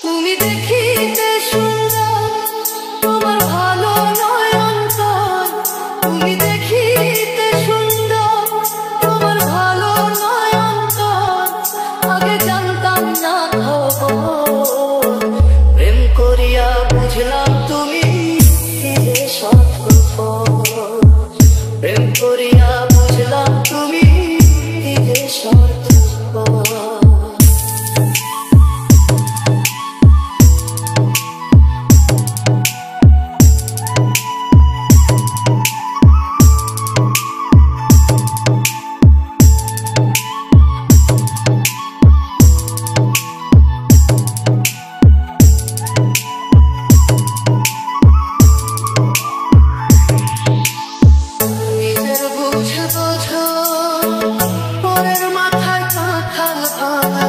তুমি দেখিতে সুন্দর, তোমার ভালো নয় অন্তর। তুমি দেখিতে সুন্দর, তোমার ভালো নয় অন্তর। আগে জানতাম না খবর, প্রেম করিয়া বুঝলাম তুমি কি যে স্বার্থপর। প্রেম করিয়া বুঝলাম তুমি কি যে স্বার্থপর। পরের মাথায় কাঁঠাল ভাঙা